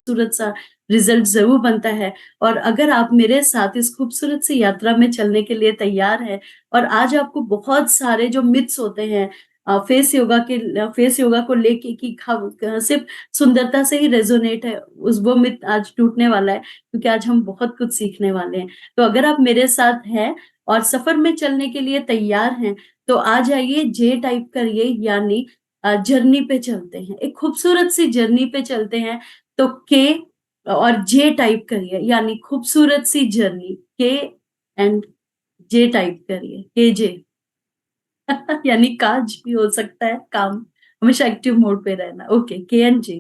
खूबसूरत सा रिजल्ट जरूर बनता है। और अगर आप मेरे साथ इस खूबसूरत सी यात्रा में चलने के लिए तैयार हैं और आज आपको बहुत सारे जो मिथ्स होते हैं फेस योगा को लेके कि सिर्फ सुंदरता से ही रेजोनेट है, उस वो मिथ आज टूटने वाला है, क्योंकि आज हम बहुत कुछ सीखने वाले हैं। तो अगर आप मेरे साथ हैं और सफर में चलने के लिए तैयार हैं, तो आ जाइए, जे टाइप करिए, यानी जर्नी पे चलते हैं, एक खूबसूरत सी जर्नी पे चलते हैं। तो के और जे टाइप करिए, यानी खूबसूरत सी जर्नी, के एंड जे टाइप करिए, के जे। यानी काज भी हो सकता है, काम। हमेशा एक्टिव मोड पे रहना। ओके, के and J.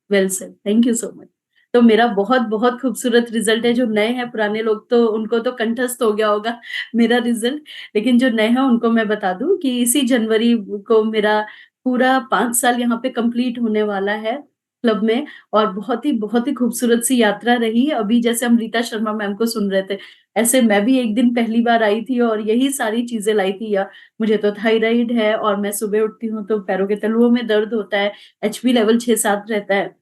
Well said, thank you so much. तो मेरा बहुत बहुत खूबसूरत रिजल्ट है। जो नए हैं, पुराने लोग तो उनको तो कंठस्थ हो गया होगा मेरा रिजल्ट, लेकिन जो नए हैं उनको मैं बता दूं कि इसी जनवरी को मेरा पूरा 5 साल यहाँ पे कंप्लीट होने वाला है क्लब में। और बहुत ही खूबसूरत सी यात्रा रही। अभी जैसे हम रीता शर्मा मैम को सुन रहे थे, ऐसे मैं भी एक दिन पहली बार आई थी और यही सारी चीजें लाई थी। या मुझे तो थायराइड है और मैं सुबह उठती हूँ तो पैरों के तलुओं में दर्द होता है, एचपी लेवल 6-7 रहता है,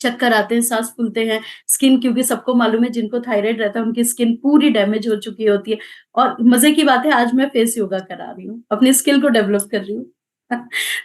चक्कर आते हैं, सांस फूलते हैं, स्किन, क्योंकि सबको मालूम है जिनको थायराइड रहता है उनकी स्किन पूरी डैमेज हो चुकी होती है। और मजे की बात है, आज मैं फेस योगा करा रही हूँ, अपनी स्किल को डेवलप कर रही हूँ।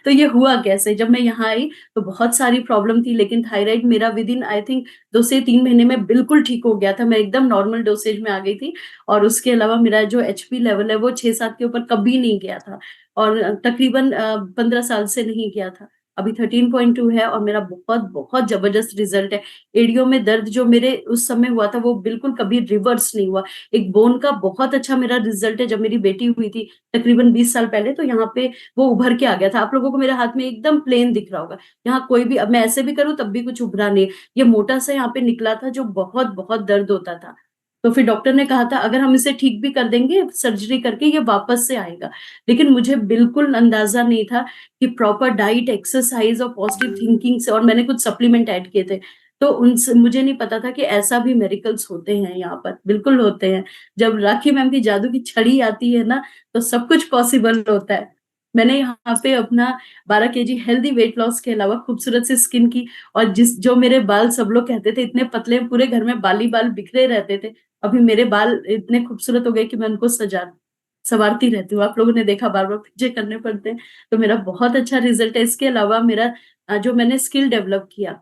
तो ये हुआ कैसे, जब मैं यहाँ आई तो बहुत सारी प्रॉब्लम थी, लेकिन थायराइड मेरा विद इन आई थिंक 2 से 3 महीने में बिल्कुल ठीक हो गया था। मैं एकदम नॉर्मल डोसेज में आ गई थी। और उसके अलावा मेरा जो एचपी लेवल है वो 6-7 के ऊपर कभी नहीं गया था, और तकरीबन 15 साल से नहीं गया था। अभी 13.2 है और मेरा बहुत बहुत जबरदस्त रिजल्ट है। एड़ियों में दर्द जो मेरे उस समय हुआ था वो बिल्कुल कभी रिवर्स नहीं हुआ। एक बोन का बहुत अच्छा मेरा रिजल्ट है। जब मेरी बेटी हुई थी तकरीबन 20 साल पहले, तो यहाँ पे वो उभर के आ गया था। आप लोगों को मेरे हाथ में एकदम प्लेन दिख रहा होगा, यहाँ कोई भी, अब मैं ऐसे भी करूं तब भी कुछ उभरा नहीं। ये मोटा सा यहाँ पे निकला था जो बहुत बहुत दर्द होता था। तो फिर डॉक्टर ने कहा था अगर हम इसे ठीक भी कर देंगे सर्जरी करके ये वापस से आएगा। लेकिन मुझे बिल्कुल अंदाजा नहीं था कि प्रॉपर डाइट, एक्सरसाइज और पॉजिटिव थिंकिंग से, और मैंने कुछ सप्लीमेंट ऐड किए थे, तो उनसे मुझे नहीं पता था कि ऐसा भी मेरिकल्स होते हैं यहाँ पर। बिल्कुल होते हैं। जब राखी मैम की जादू की छड़ी आती है ना, तो सब कुछ पॉसिबल होता है। मैंने यहाँ पे अपना 12 kg हेल्दी वेट लॉस के अलावा खूबसूरत सी स्किन की, और जो मेरे बाल सब लोग कहते थे इतने पतले, पूरे घर में बाली बाल बिखरे रहते थे, अभी मेरे बाल इतने खूबसूरत हो गए कि मैं उनको सवारती रहती हूँ। आप लोगों ने देखा, बार बार पीछे करने पड़ते हैं। तो मेरा बहुत अच्छा रिजल्ट है। इसके अलावा मेरा जो मैंने स्किल डेवलप किया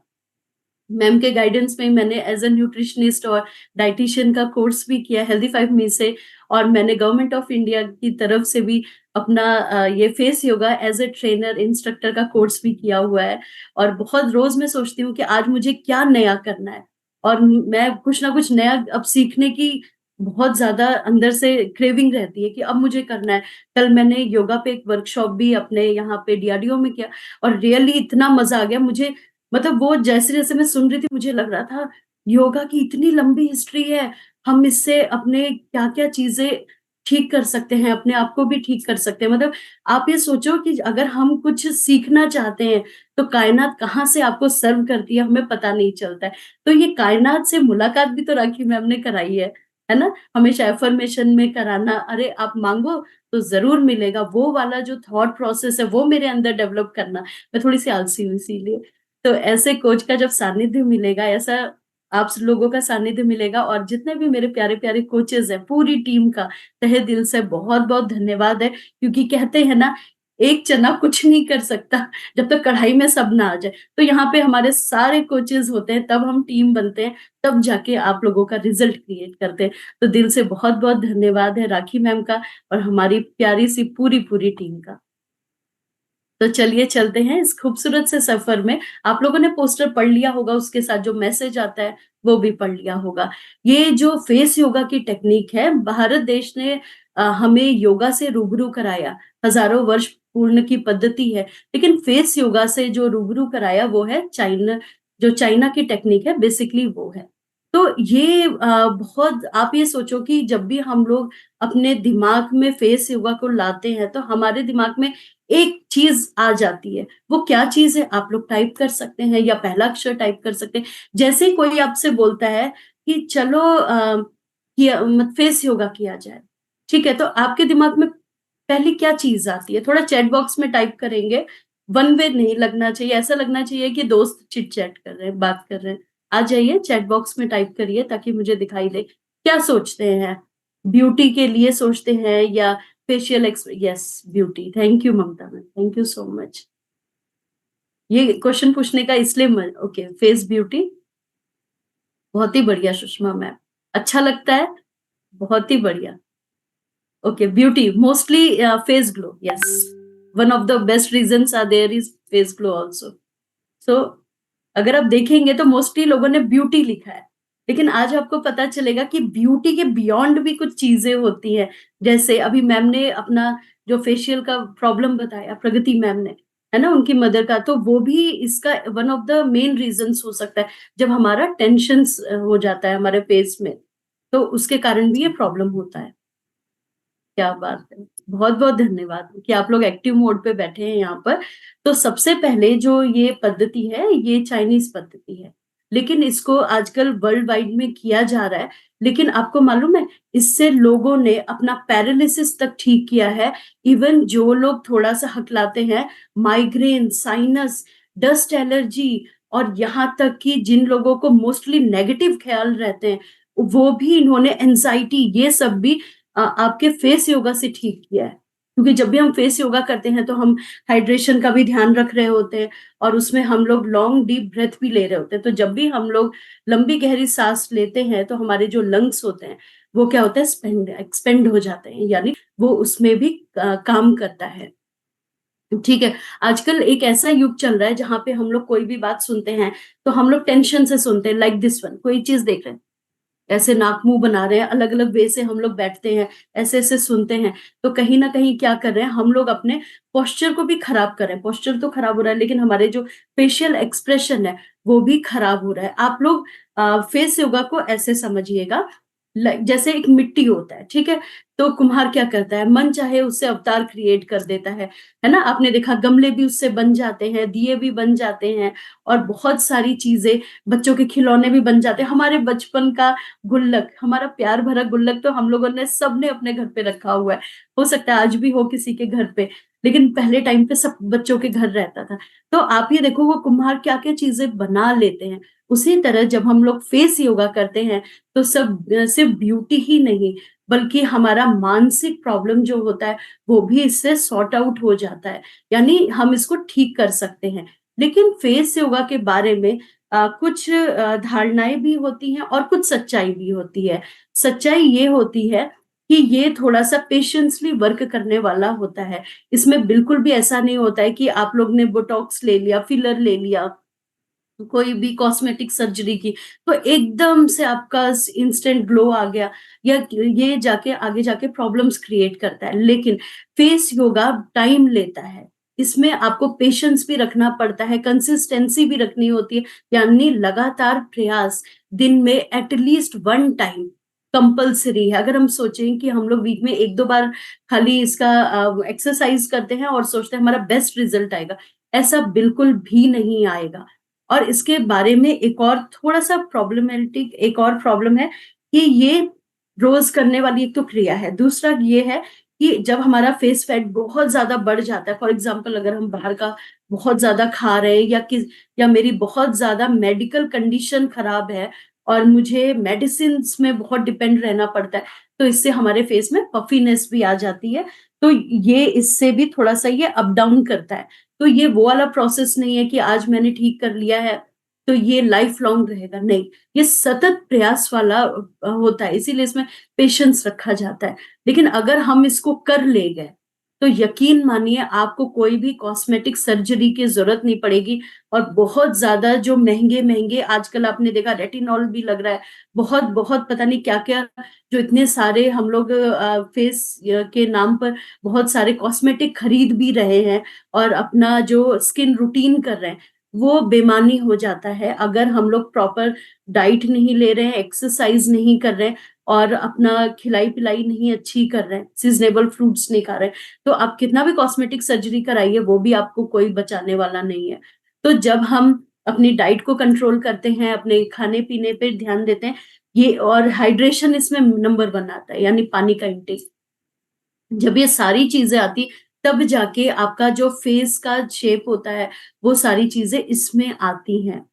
मैम के गाइडेंस में, मैंने एज ए न्यूट्रिशनिस्ट और डाइटिशियन का कोर्स भी किया हेल्दी 5 मी से। और मैंने गवर्नमेंट ऑफ इंडिया की तरफ से भी अपना ये face yoga as a trainer instructor का कोर्स भी किया हुआ है। और बहुत रोज मैं सोचती हूँ कि आज मुझे क्या नया करना है, और मैं कुछ ना कुछ नया अब सीखने की बहुत ज्यादा अंदर से क्रेविंग रहती है कि अब मुझे करना है। कल मैंने योगा पे एक वर्कशॉप भी अपने यहाँ पे डीआरडीओ में किया, और रियली इतना मजा आ गया मुझे। मतलब वो जैसे जैसे मैं सुन रही थी मुझे लग रहा था योगा की इतनी लंबी हिस्ट्री है, हम इससे अपने क्या क्या चीजें ठीक कर सकते हैं, अपने आप को भी ठीक कर सकते हैं। मतलब आप ये सोचो कि अगर हम कुछ सीखना चाहते हैं तो कायनात कहाँ से आपको सर्व करती है हमें पता नहीं चलता है। तो ये कायनात से मुलाकात भी तो राखी मैम ने कराई है ना। हमेशा एफर्मेशन में कराना, अरे आप मांगो तो जरूर मिलेगा, वो वाला जो थॉट प्रोसेस है वो मेरे अंदर डेवलप करना। मैं थोड़ी सी आलसी हूँ इसीलिए। तो ऐसे कोच का जब सानिध्य मिलेगा, ऐसा आप लोगों का सानिध्य मिलेगा, और जितने भी मेरे प्यारे प्यारे कोचेस हैं, पूरी टीम का तहे दिल से बहुत बहुत धन्यवाद है। क्योंकि कहते हैं ना, एक चना कुछ नहीं कर सकता जब तक कढ़ाई में सब ना आ जाए। तो यहाँ पे हमारे सारे कोचेस होते हैं, तब हम टीम बनते हैं, तब जाके आप लोगों का रिजल्ट क्रिएट करते हैं। तो दिल से बहुत बहुत धन्यवाद है राखी मैम का और हमारी प्यारी सी पूरी पूरी टीम का। तो चलिए चलते हैं इस खूबसूरत से सफर में। आप लोगों ने पोस्टर पढ़ लिया होगा, उसके साथ जो मैसेज आता है वो भी पढ़ लिया होगा। ये जो फेस योगा की टेक्निक है, भारत देश ने हमें योगा से रूबरू कराया। हजारों वर्ष पूर्ण की पद्धति है, लेकिन फेस योगा से जो रूबरू कराया वो है चाइना। जो चाइना की टेक्निक है बेसिकली वो है। तो ये बहुत, आप ये सोचो कि जब भी हम लोग अपने दिमाग में फेस योगा को लाते हैं तो हमारे दिमाग में एक चीज आ जाती है। वो क्या चीज है आप लोग टाइप कर सकते हैं, या पहला अक्षर टाइप कर सकते हैं। जैसे ही कोई आपसे बोलता है कि चलो फेस योगा किया जाए, ठीक है, तो आपके दिमाग में पहली क्या चीज आती है? थोड़ा चैट बॉक्स में टाइप करेंगे वन वे नहीं लगना चाहिए, ऐसा लगना चाहिए कि दोस्त चिट चैट कर रहे हैं, बात कर रहे हैं। आ जाइए, चैट बॉक्स में टाइप करिए ताकि मुझे दिखाई दे। क्या सोचते हैं? ब्यूटी के लिए सोचते हैं या facial ex yes, beauty. Thank you Mamta ma'am, thank you so much. ये क्वेश्चन पूछने का इसलिए ओके, फेस ब्यूटी। बहुत ही बढ़िया सुषमा मैम, अच्छा लगता है, बहुत ही बढ़िया। Okay, beauty mostly face glow, yes, one of the best reasons are there is face glow also. So अगर आप देखेंगे तो मोस्टली लोगों ने ब्यूटी लिखा है, लेकिन आज आपको पता चलेगा कि ब्यूटी के बियॉन्ड भी कुछ चीजें होती हैं। जैसे अभी मैम ने अपना जो फेशियल का प्रॉब्लम बताया, प्रगति मैम ने, है ना, उनकी मदर का, तो वो भी इसका one of the main reasons हो सकता है। जब हमारा टेंशन हो जाता है हमारे फेस में, तो उसके कारण भी ये प्रॉब्लम होता है। क्या बात है, बहुत बहुत धन्यवाद कि आप लोग एक्टिव मोड पे बैठे हैं यहाँ पर। तो सबसे पहले जो ये पद्धति है, ये चाइनीज पद्धति है, लेकिन इसको आजकल वर्ल्ड वाइड में किया जा रहा है। लेकिन आपको मालूम है, इससे लोगों ने अपना पैरालिसिस तक ठीक किया है। इवन जो लोग थोड़ा सा हकलाते हैं, माइग्रेन, साइनस, डस्ट एलर्जी, और यहाँ तक कि जिन लोगों को मोस्टली नेगेटिव ख्याल रहते हैं, वो भी इन्होंने एंजाइटी, ये सब भी आपके फेस योगा से ठीक किया है। क्योंकि जब भी हम फेस योगा करते हैं तो हम हाइड्रेशन का भी ध्यान रख रहे होते हैं, और उसमें हम लोग लॉन्ग डीप ब्रेथ भी ले रहे होते हैं। तो जब भी हम लोग लंबी गहरी सांस लेते हैं तो हमारे जो लंग्स होते हैं वो क्या होता है, एक्सपेंड हो जाते हैं, यानी वो उसमें भी काम करता है। ठीक है। आजकल एक ऐसा युग चल रहा है जहां पे हम लोग कोई भी बात सुनते हैं तो हम लोग टेंशन से सुनते हैं। लाइक दिस वन, कोई चीज देख रहे हैं, ऐसे नाक मुंह बना रहे हैं, अलग अलग वे से हम लोग बैठते हैं, ऐसे ऐसे सुनते हैं, तो कहीं ना कहीं क्या कर रहे हैं हम लोग, अपने पोस्चर को भी खराब कर रहे हैं। पोस्चर तो खराब हो रहा है, लेकिन हमारे जो फेशियल एक्सप्रेशन है वो भी खराब हो रहा है। आप लोग फेस योगा को ऐसे समझिएगा, जैसे एक मिट्टी होता है, ठीक है, तो कुम्हार क्या करता है, मन चाहे उससे अवतार क्रिएट कर देता है ना। आपने देखा गमले भी उससे बन जाते हैं, दिए भी बन जाते हैं, और बहुत सारी चीजें, बच्चों के खिलौने भी बन जाते हैं। हमारे बचपन का गुल्लक, हमारा प्यार भरा गुल्लक तो हम लोगों ने सबने अपने घर पे रखा हुआ है। हो सकता है आज भी हो किसी के घर पे, लेकिन पहले टाइम पे सब बच्चों के घर रहता था। तो आप ये देखो वो कुम्हार क्या क्या चीजें बना लेते हैं। उसी तरह जब हम लोग फेस योगा करते हैं तो सब सिर्फ ब्यूटी ही नहीं, बल्कि हमारा मानसिक प्रॉब्लम जो होता है वो भी इससे सॉर्ट आउट हो जाता है, यानी हम इसको ठीक कर सकते हैं। लेकिन फेस योगा के बारे में कुछ धारणाएं भी होती हैं और कुछ सच्चाई भी होती है। सच्चाई ये होती है कि ये थोड़ा सा पेशेंसली वर्क करने वाला होता है। इसमें बिल्कुल भी ऐसा नहीं होता है कि आप लोग ने बोटॉक्स ले लिया, फिलर ले लिया, कोई भी कॉस्मेटिक सर्जरी की, तो एकदम से आपका इंस्टेंट ग्लो आ गया, या ये जाके आगे जाके प्रॉब्लम्स क्रिएट करता है। लेकिन फेस योगा टाइम लेता है, इसमें आपको पेशेंस भी रखना पड़ता है, कंसिस्टेंसी भी रखनी होती है, यानी लगातार प्रयास, दिन में एटलीस्ट वन टाइम कंपल्सरी है। अगर हम सोचें कि हम लोग वीक में एक दो बार खाली इसका एक्सरसाइज करते हैं और सोचते हैं हमारा बेस्ट रिजल्ट आएगा, ऐसा बिल्कुल भी नहीं आएगा। और इसके बारे में एक और थोड़ा-सा प्रॉब्लमैटिक एक और प्रॉब्लम है कि ये रोज़ करने वाली एक तो क्रिया है। दूसरा ये है कि जब हमारा फेस फैट बहुत ज़्यादा बढ़ जाता है, फॉर एग्ज़ाम्पल अगर हम बाहर का बहुत ज़्यादा खा रहे हैं, या मेरी बहुत ज़्यादा मेडिकल कंडीशन खराब है और मुझे मेडिसिन्स में बहुत डिपेंड रहना पड़ता है, तो इससे हमारे फेस में पफीनेस भी आ जाती है। तो ये इससे भी थोड़ा-सा ये अप डाउन करता है। तो ये वो वाला प्रोसेस नहीं है कि आज मैंने ठीक कर लिया है तो ये लाइफ लॉन्ग रहेगा, नहीं, ये सतत प्रयास वाला होता है, इसीलिए इसमें पेशेंस रखा जाता है। लेकिन अगर हम इसको कर ले गए तो यकीन मानिए आपको कोई भी कॉस्मेटिक सर्जरी की जरूरत नहीं पड़ेगी। और बहुत ज्यादा जो महंगे महंगे आजकल आपने देखा रेटिनॉल भी लग रहा है, बहुत बहुत पता नहीं क्या क्या, जो इतने सारे हम लोग फेस के नाम पर बहुत सारे कॉस्मेटिक खरीद भी रहे हैं और अपना जो स्किन रूटीन कर रहे हैं, वो बेमानी हो जाता है अगर हम लोग प्रॉपर डाइट नहीं ले रहे हैं, एक्सरसाइज नहीं कर रहे हैं, और अपना खिलाई पिलाई नहीं अच्छी कर रहे हैं, सीजनेबल फ्रूट्स नहीं खा रहे हैं, तो आप कितना भी कॉस्मेटिक सर्जरी कराइए वो भी आपको कोई बचाने वाला नहीं है। तो जब हम अपनी डाइट को कंट्रोल करते हैं, अपने खाने पीने पे ध्यान देते हैं, ये और हाइड्रेशन इसमें नंबर वन आता है, यानी पानी का इंटेक। जब ये सारी चीजें आती तब जाके आपका जो फेस का शेप होता है, वो सारी चीज़ें इसमें आती हैं।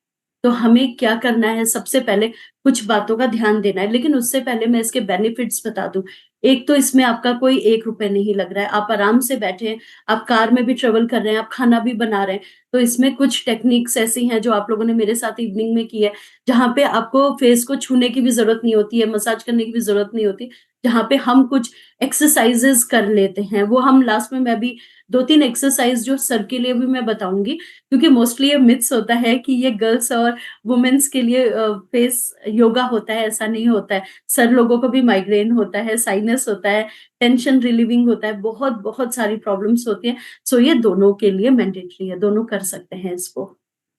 तो हमें क्या करना है, सबसे पहले कुछ बातों का ध्यान देना है, लेकिन उससे पहले मैं इसके बेनिफिट्स बता दूँ। एक तो इसमें आपका कोई ₹1 नहीं लग रहा है, आप आराम से बैठे हैं, आप कार में भी ट्रैवल कर रहे हैं, आप खाना भी बना रहे हैं, तो इसमें कुछ टेक्निक्स ऐसी हैं जो आप लोगों ने मेरे साथ इवनिंग में की है, जहाँ पे आपको फेस को छूने की भी ज़रूरत नहीं होती है, मसाज करने की भी ज़रूरत नहीं होती, जहाँ पे हम कुछ एक्सरसाइज़ेज़ कर लेते हैं। वो हम लास्ट में मैं भी 2-3 एक्सरसाइज़ जो सर के लिए भी मैं बताऊँगी, क्योंकि मोस्टली ये मिथ्स होता है कि ये गर्ल्स और वुमेन्स के लिए फेस योगा होता है, ऐसा नहीं होता है। सर लोगों को भी माइग्रेन होता है, साइनस होता है, टेंशन रिलीविंग होता है, बहुत-बहुत सारी प्रॉब्लम्स होती हैं। सो ये दोनों के लिए मैंडेटरी है, दोनों कर सकते हैं इसको।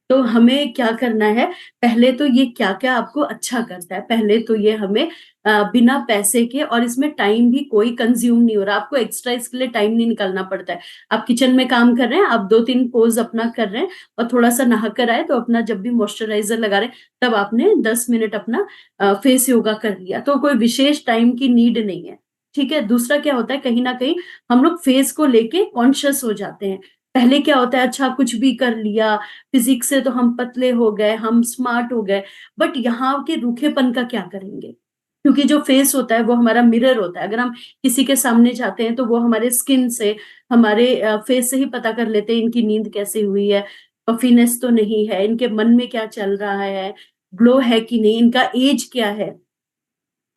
तो हमें क्या करना है, पहले तो ये क्या-क्या आपको अच्छा करता है, पहले तो ये हमें बिना पैसे के, और इसमें टाइम भी कोई कंज़्यूम नहीं हो रहा, आपको एक्स्ट्रा इसके लिए टाइम नहीं निकालना पड़ता है। आप किचन में काम कर रहे हैं, आप 2-3 पोज़ अपना कर रहे हैं और थोड़ा-सा नहा कर आए, तो अपना जब भी मॉइस्चराइज़र लगा रहे हैं, तब आपने 10 मिनट अपना फेस योगा कर लिया, तो कोई विशेष टाइम की नीड नहीं है, ठीक है? दूसरा क्या होता है, कहीं न कहीं हम लोग फेस को लेके कॉन्शियस हो जाते हैं। पहले क्या होता है, अच्छा कुछ भी कर लिया, फिज़िक्स से तो हम पतले हो गए, हम स्मार्ट हो गए, बट यहाँ के रूखेपन का क्या करेंगे? क्योंकि जो फेस होता है वो हमारा मिरर होता है। अगर हम किसी के सामने जाते हैं तो वो हमारे स्किन से, हमारे फेस से ही पता कर लेते हैं इनकी नींद कैसे हुई है, पफीनेस तो नहीं है, इनके मन में क्या चल रहा है, ग्लो है कि नहीं, इनका ऐज क्या है।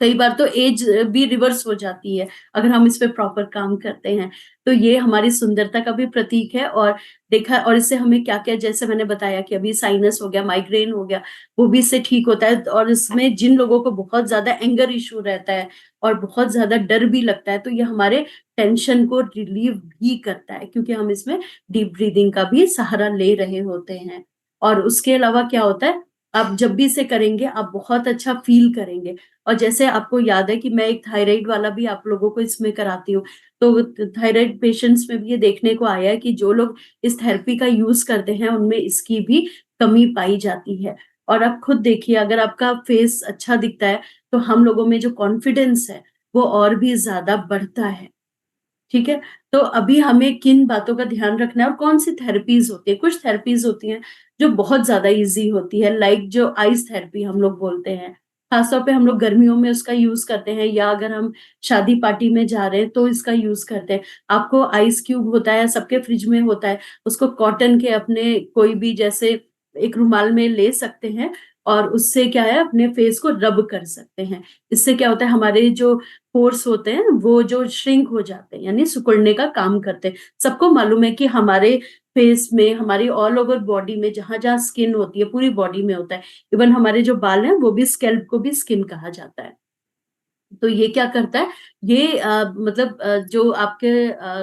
कई बार तो एज भी रिवर्स हो जाती है, अगर हम इस पे प्रॉपर काम करते हैं। तो ये हमारी सुंदरता का भी प्रतीक है, और देखा, और इससे हमें क्या-क्या, जैसे मैंने बताया कि अभी साइनस हो गया, माइग्रेन हो गया, वो भी इससे ठीक होता है, और इसमें जिन लोगों को बहुत ज़्यादा एंगर इश्यू रहता है और बहुत ज़्यादा डर भी लगता है, तो ये हमारे टेंशन को रिलीव भी करता है, क्योंकि हम इसमें डीप ब्रीथिंग का भी सहारा ले रहे होते हैं। और उसके अलावा क्या होता है, आप जब भी इसे करेंगे, आप बहुत अच्छा फ़ील करेंगे। और जैसे आपको याद है कि मैं एक थायराइड वाला भी आप लोगों को इसमें कराती हूँ। तो थायराइड पेशेंट्स में भी ये देखने को आया है कि जो लोग इस थेरेपी का यूज़ करते हैं, उनमें इसकी भी कमी पाई जाती है। और आप खुद देखिए, अगर आपका फेस अच्छा दिखता है, तो हम लोगों में जो कॉन्फिडेंस है, वो और भी ज़्यादा बढ़ता है। ठीक है? तो अभी हमें किन बातों का ध्यान रखना है और कौन-सी थेरेपीज़ होती है। कुछ थेरेपीज़ होती हैं जो बहुत ज़्यादा ईज़ी होती है, लाइक जो आइस थेरेपी हम लोग बोलते हैं। ख़ास तौर पे हम लोग गर्मियों में उसका यूज़ करते हैं, या अगर हम शादी पार्टी में जा रहे हैं तो इसका यूज़ करते हैं। आपको आइस क्यूब होता है, सबके फ्रिज में होता है, उसको कॉटन के अपने कोई भी, जैसे एक रुमाल में ले सकते हैं, और उससे क्या है, अपने फेस को रब कर सकते हैं। इससे क्या होता है, हमारे जो पोर्स होते हैं वो जो श्रिंक हो जाते हैं, यानी सिकुड़ने का काम करते हैं। सबको मालूम है कि हमारे फेस में, हमारी ऑल ओवर बॉडी में जहाँ-जहाँ स्किन होती है, पूरी बॉडी में होता है। इवन हमारे जो बाल हैं, वो भी, स्कैल्प को भी स्किन कहा जाता है। तो ये क्या करता है, ये मतलब जो आपके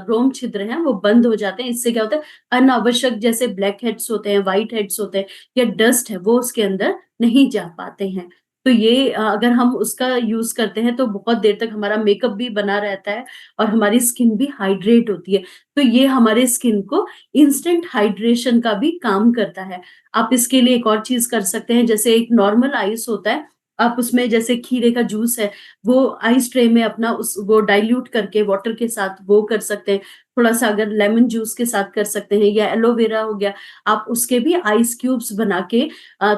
रोम छिद्र हैं वो बंद हो जाते हैं। इससे क्या होता है, अनावश्यक जैसे ब्लैक हेड्स होते हैं, व्हाइट हेड्स होते हैं, या डस्ट है, वो उसके अंदर नहीं जा पाते हैं। तो ये अगर हम उसका यूज़ करते हैं तो बहुत देर तक हमारा मेकअप भी बना रहता है, और हमारी स्किन भी हाइड्रेट होती है। तो ये हमारे स्किन को इंस्टेंट हाइड्रेशन का भी काम करता है। आप इसके लिए एक और चीज़ कर सकते हैं, जैसे एक नॉर्मल आइस होता है, आप उसमें, जैसे खीरे का जूस है, वो आइस ट्रे में अपना उस वो डाइल्यूट करके वाटर के साथ वो कर सकते हैं। थोड़ा-सा अगर लेमन जूस के साथ कर सकते हैं, या एलोवेरा हो गया, आप उसके भी आइस क्यूब्स बना के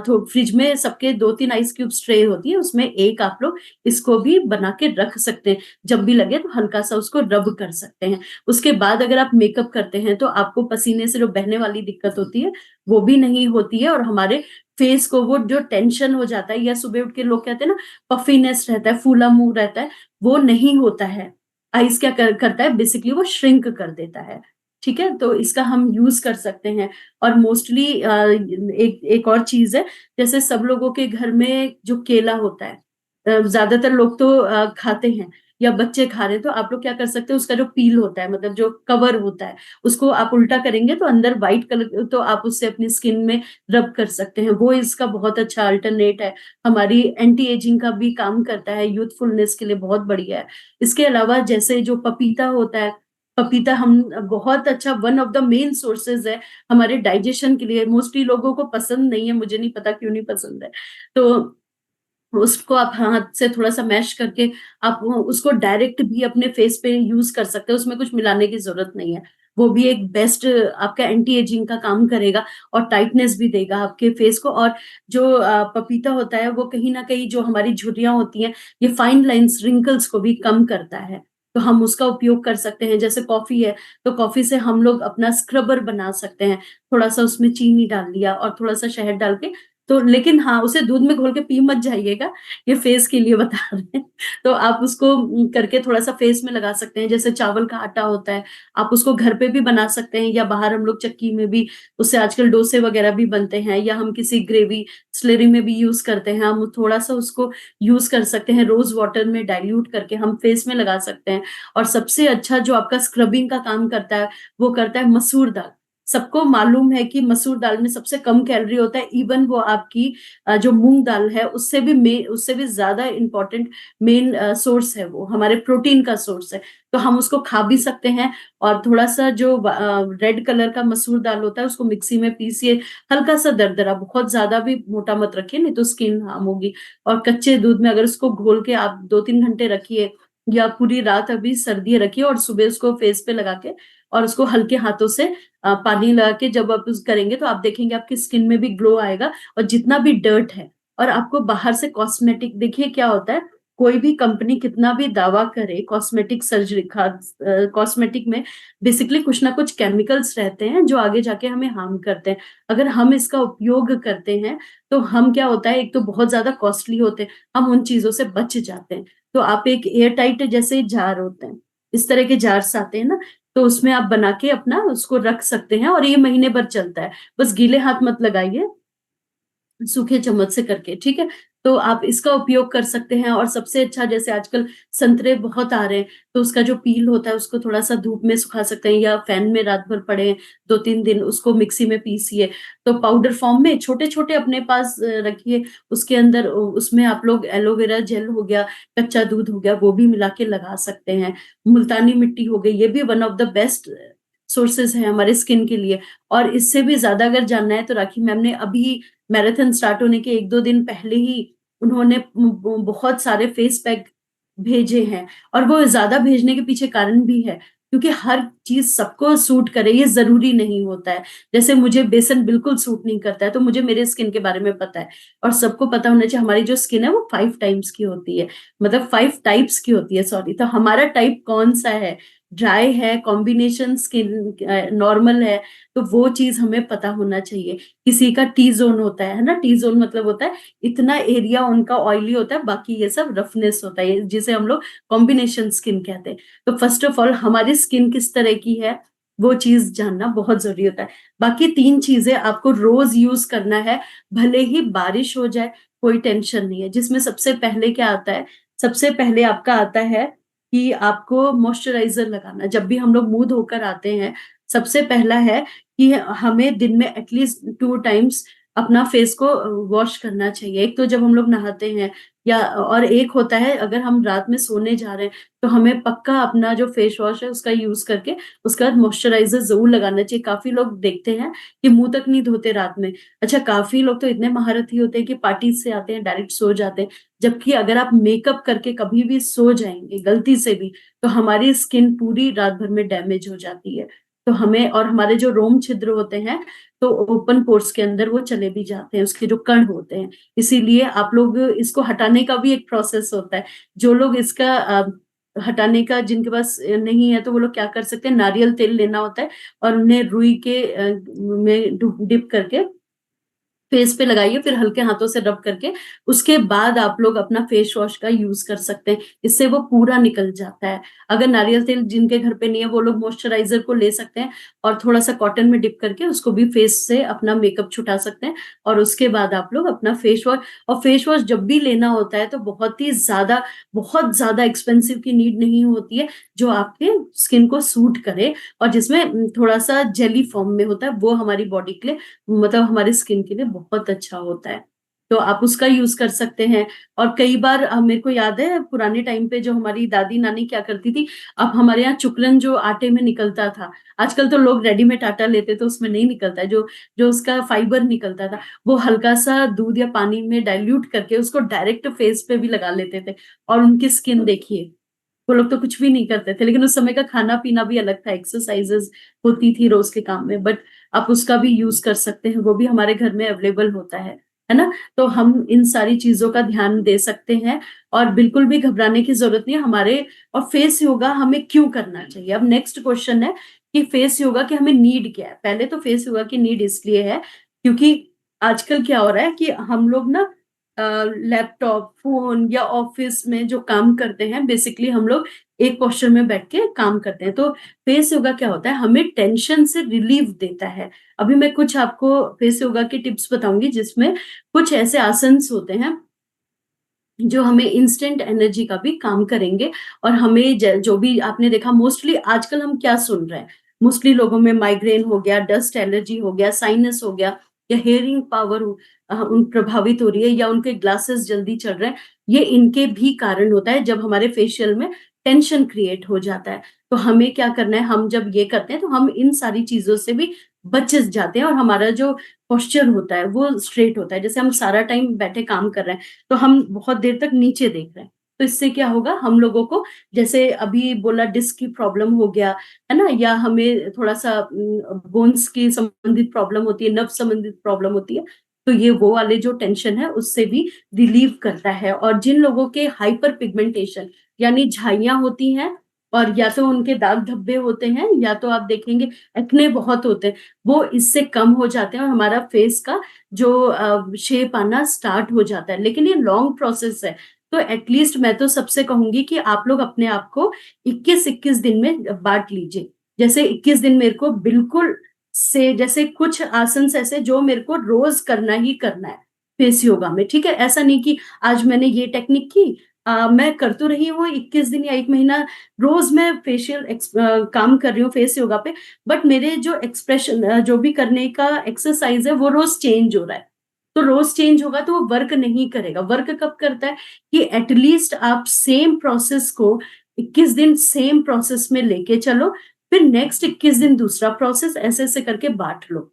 थो फ्रिज में, सबके 2-3 आइस क्यूब्स ट्रे होती है, उसमें एक आप लोग इसको भी बना के रख सकते हैं। जब भी लगे तो हल्का-सा उसको रब कर सकते हैं। उसके बाद अगर आप मेकअप करते हैं, तो आपको पसीने से जो बहने वाली दिक्कत होती है, वो भी नहीं होती है, और हमारे फेस को वो जो टेंशन हो जाता है, या सुबह उठ के लोग कहते हैं ना, पफीनेस रहता है, फूला मुँह रहता है, वो नहीं होता है। आइस क्या करता है, बेसिकली वो श्रिंक कर देता है। ठीक है? तो इसका हम यूज़ कर सकते हैं। और मोस्टली एक एक और चीज़ है, जैसे सब लोगों के घर में जो केला होता है, ज़्यादातर लोग तो खाते हैं, या बच्चे खा रहे हैं, तो आप लोग क्या कर सकते हो, उसका जो पील होता है, मतलब जो कवर होता है, उसको आप उल्टा करेंगे तो अंदर व्हाइट कलर, तो आप उससे अपनी स्किन में रब कर सकते हैं। वो इसका बहुत अच्छा अल्टरनेट है। हमारी एंटी एजिंग का भी काम करता है, यूथफुलनेस के लिए बहुत बढ़िया है। इसके अलावा जैसे जो पपीता होता है, पपीता हम बहुत अच्छा, one of the main sources है हमारे डाइजेशन के लिए। मोस्टली लोगों को पसंद नहीं है, मुझे नहीं पता क्यों नहीं पसंद है। तो उसको आप हाथ से थोड़ा-सा मैश करके आप वो उसको डायरेक्ट भी अपने फेस पे यूज़ कर सकते हो, उसमें कुछ मिलाने की ज़रूरत नहीं है। वो भी एक बेस्ट आपका एंटी एजिंग का काम करेगा और टाइटनेस भी देगा आपके फेस को। और जो पपीता होता है वो कहीं ना कहीं जो हमारी झुर्रियां होती हैं, ये फाइन लाइंस रिंकल्स को भी कम करता है। तो हम उसका उपयोग कर सकते हैं। जैसे कॉफी है, तो कॉफी से हम लोग अपना स्क्रबर बना सकते हैं। थोड़ा सा उसमें चीनी डाल लिया और थोड़ा सा शहद डाल के, तो लेकिन हाँ, उसे दूध में घोल के पी मत जाइएगा, ये फेस के लिए बता रहे हैं। तो आप उसको करके थोड़ा सा फेस में लगा सकते हैं। जैसे चावल का आटा होता है, आप उसको घर पे भी बना सकते हैं, या बाहर हम लोग चक्की में भी, उससे आजकल डोसे वगैरह भी बनते हैं, या हम किसी ग्रेवी स्लरी में भी यूज करते हैं। हम थोड़ा सा उसको यूज कर सकते हैं, रोज वाटर में डाइल्यूट करके हम फेस में लगा सकते हैं। और सबसे अच्छा जो आपका स्क्रबिंग का काम करता है, वो करता है मसूर दाल। सबको मालूम है कि मसूर दाल में सबसे कम कैलोरी होता है। इवन वो आपकी जो मूंग दाल है, उससे भी ज्यादा इंपॉर्टेंट मेन सोर्स है, वो हमारे प्रोटीन का सोर्स है। तो हम उसको खा भी सकते हैं। और थोड़ा सा जो रेड कलर का मसूर दाल होता है, उसको मिक्सी में पीसिए, हल्का सा दरदरा, बहुत ज्यादा भी मोटा मत रखिए, नहीं तो स्किन हार्म होगी। और कच्चे दूध में अगर उसको घोल के आप 2-3 घंटे रखिए, या पूरी रात अभी सर्दी रखिए, और सुबह उसको फेस पे लगा के और उसको हल्के हाथों से पानी लगा के जब आप उस करेंगे, तो आप देखेंगे आपकी स्किन में भी ग्लो आएगा। और जितना भी डर्ट है, और आपको बाहर से कॉस्मेटिक, देखिए क्या होता है, कोई भी कंपनी कितना भी दावा करे कॉस्मेटिक सर्जरी का, कॉस्मेटिक में बेसिकली कुछ ना कुछ केमिकल्स रहते हैं जो आगे जाके हमें हार्म करते हैं। अगर हम इसका उपयोग करते हैं, तो हम क्या होता है, एक तो बहुत ज्यादा कॉस्टली होते हैं, हम उन चीजों से बच जाते हैं। तो आप एक एयर टाइट, जैसे जार होते हैं, इस तरह के जार्स आते हैं ना, तो उसमें आप बना के अपना उसको रख सकते हैं, और ये महीने भर चलता है। बस गीले हाथ मत लगाइए, सूखे चम्मच से करके, ठीक है। तो आप इसका उपयोग कर सकते हैं। और सबसे अच्छा, जैसे आजकल संतरे बहुत आ रहे हैं, तो उसका जो पील होता है उसको थोड़ा सा धूप में सुखा सकते हैं, या फैन में रात भर पड़े 2-3 दिन, उसको मिक्सी में पीसिए, तो पाउडर फॉर्म में छोटे छोटे अपने पास रखिए। उसके अंदर उसमें आप लोग एलोवेरा जेल हो गया, कच्चा दूध हो गया, वो भी मिला के लगा सकते हैं। मुल्तानी मिट्टी हो गई, ये भी one of the best sources है हमारे स्किन के लिए। और इससे भी ज्यादा अगर जानना है, तो राखी मैम ने अभी मैराथन स्टार्ट होने के 1-2 दिन पहले ही उन्होंने बहुत सारे फेस पैक भेजे हैं। और वो ज्यादा भेजने के पीछे कारण भी है, क्योंकि हर चीज सबको सूट करे ये जरूरी नहीं होता है। जैसे मुझे बेसन बिल्कुल सूट नहीं करता है, तो मुझे मेरे स्किन के बारे में पता है। और सबको पता होना चाहिए, हमारी जो स्किन है वो 5 टाइम्स की होती है, मतलब 5 टाइप्स की होती है, सॉरी। तो हमारा टाइप कौन सा है, ड्राई है, कॉम्बिनेशन स्किन, नॉर्मल है, तो वो चीज हमें पता होना चाहिए। किसी का टी जोन होता है ना, टी जोन मतलब होता है इतना एरिया उनका ऑयली होता है, बाकी ये सब रफनेस होता है, जिसे हम लोग कॉम्बिनेशन स्किन कहते हैं। तो फर्स्ट ऑफ ऑल हमारी स्किन किस तरह की है, वो चीज जानना बहुत जरूरी होता है। बाकी 3 चीजें आपको रोज यूज करना है, भले ही बारिश हो जाए, कोई टेंशन नहीं है। जिसमें सबसे पहले क्या आता है, सबसे पहले आपका आता है कि आपको मॉइस्चराइजर लगाना। जब भी हम लोग मुंह धोकर आते हैं, सबसे पहला है कि हमें दिन में एटलीस्ट 2 टाइम्स अपना फेस को वॉश करना चाहिए। एक तो जब हम लोग नहाते हैं, या और एक होता है अगर हम रात में सोने जा रहे हैं, तो हमें पक्का अपना जो फेस वॉश है उसका यूज करके उसके बाद मॉइस्चराइजर जरूर लगाना चाहिए। काफी लोग देखते हैं कि मुंह तक नहीं धोते रात में। अच्छा, काफी लोग तो इतने महारथी होते हैं कि पार्टी से आते हैं डायरेक्ट सो जाते हैं। जबकि अगर आप मेकअप करके कभी भी सो जाएंगे गलती से भी, तो हमारी स्किन पूरी रात भर में डैमेज हो जाती है। तो हमें, और हमारे जो रोम छिद्र होते हैं, तो ओपन पोर्स के अंदर वो चले भी जाते हैं, उसके जो कण होते हैं। इसीलिए आप लोग इसको हटाने का भी एक प्रोसेस होता है। जो लोग इसका हटाने का जिनके पास नहीं है, तो वो लोग क्या कर सकते हैं, नारियल तेल लेना होता है, और उन्हें रुई के में डिप करके फेस पे लगाइए, फिर हल्के हाथों से रब करके उसके बाद आप लोग अपना फेस वॉश का यूज कर सकते हैं। इससे वो पूरा निकल जाता है। अगर नारियल तेल जिनके घर पे नहीं है, वो लोग मॉइस्चराइजर को ले सकते हैं, और थोड़ा सा कॉटन में डिप करके उसको भी फेस से अपना मेकअप छुटा सकते हैं। और उसके बाद आप लोग अपना फेस वॉश, और फेस वॉश जब भी लेना होता है, तो बहुत ज्यादा एक्सपेंसिव की नीड नहीं होती है, जो आपके स्किन को सूट करे, और जिसमें थोड़ा सा जेली फॉर्म में होता है, वो हमारी बॉडी के लिए, मतलब हमारी स्किन के लिए बहुत अच्छा होता है। तो आप उसका यूज कर सकते हैं। और कई बार मेरे को याद है पुराने टाइम पे जो हमारी दादी नानी क्या करती थी, अब हमारे यहाँ चुकलन जो आटे में निकलता था, आजकल तो लोग रेडीमेड आटा लेते, तो उसमें नहीं निकलता है, जो जो उसका फाइबर निकलता था, वो हल्का सा दूध या पानी में डाइल्यूट करके उसको डायरेक्ट फेस पे भी लगा लेते थे। और उनकी स्किन देखिए, वो लोग तो कुछ भी नहीं करते थे, लेकिन उस समय का खाना पीना भी अलग था, एक्सरसाइजेस होती थी रोज के काम में, बट आप उसका भी यूज कर सकते हैं, वो भी हमारे घर में अवेलेबल होता है ना। तो हम इन सारी चीजों का ध्यान दे सकते हैं, और बिल्कुल भी घबराने की जरूरत नहीं है हमारे। और फेस योगा हमें क्यों करना चाहिए? अब नेक्स्ट क्वेश्चन है कि फेस योगा की हमें नीड क्या है। पहले तो फेस योगा की नीड इसलिए है क्योंकि आजकल क्या हो रहा है कि हम लोग ना लैपटॉप, फोन या ऑफिस में जो काम करते हैं, बेसिकली हम लोग एक पोस्चर में बैठ के काम करते हैं। तो फेस योगा क्या होता है, हमें टेंशन से रिलीफ देता है। अभी मैं कुछ आपको फेस योगा के टिप्स बताऊंगी, जिसमें कुछ ऐसे आसन्स होते हैं जो हमें इंस्टेंट एनर्जी का भी काम करेंगे। और हमें जो भी आपने देखा, मोस्टली आजकल हम क्या सुन रहे हैं, मोस्टली लोगों में माइग्रेन हो गया, डस्ट एलर्जी हो गया, साइनस हो गया, या हेयरिंग पावर उन प्रभावित हो रही है, या उनके ग्लासेस जल्दी चल रहे हैं। ये इनके भी कारण होता है जब हमारे फेशियल में टेंशन क्रिएट हो जाता है। तो हमें क्या करना है, हम जब ये करते हैं तो हम इन सारी चीजों से भी बच जाते हैं, और हमारा जो पोस्चर होता है वो स्ट्रेट होता है। जैसे हम सारा टाइम बैठे काम कर रहे हैं तो हम बहुत देर तक नीचे देख रहे हैं, तो इससे क्या होगा, हम लोगों को जैसे अभी बोला डिस्क की प्रॉब्लम हो गया है ना, या हमें थोड़ा सा बोन्स की संबंधित प्रॉब्लम होती है, नर्व संबंधित प्रॉब्लम होती है, तो ये वो वाले जो टेंशन है उससे भी रिलीव करता है। और जिन लोगों के हाइपर पिगमेंटेशन यानी झाइयां होती हैं, और या तो उनके दाग धब्बे होते हैं, या तो आप देखेंगे एक्ने बहुत होते हैं, वो इससे कम हो जाते हैं, और हमारा फेस का जो शेप आना स्टार्ट हो जाता है। लेकिन ये लॉन्ग प्रोसेस है, तो एटलीस्ट मैं तो सबसे कहूंगी कि आप लोग अपने आप को 21-21 दिन में बांट लीजिए। जैसे 21 दिन मेरे को बिल्कुल से, जैसे कुछ आसन ऐसे जो मेरे को रोज करना ही करना है फेस योगा में, ठीक है। ऐसा नहीं कि आज मैंने ये टेक्निक की, मैं कर तो रही हूँ 21 दिन या 1 महीना, रोज मैं फेशियल काम कर रही हूँ फेस योगा पे, बट मेरे जो एक्सप्रेशन जो भी करने का एक्सरसाइज है वो रोज चेंज हो रहा है। तो रोज चेंज होगा तो वो वर्क नहीं करेगा। वर्क कब करता है कि एटलीस्ट आप सेम प्रोसेस को 21 दिन सेम प्रोसेस में लेके चलो, फिर नेक्स्ट 21 दिन दूसरा प्रोसेस, ऐसे ऐसे करके बांट लो।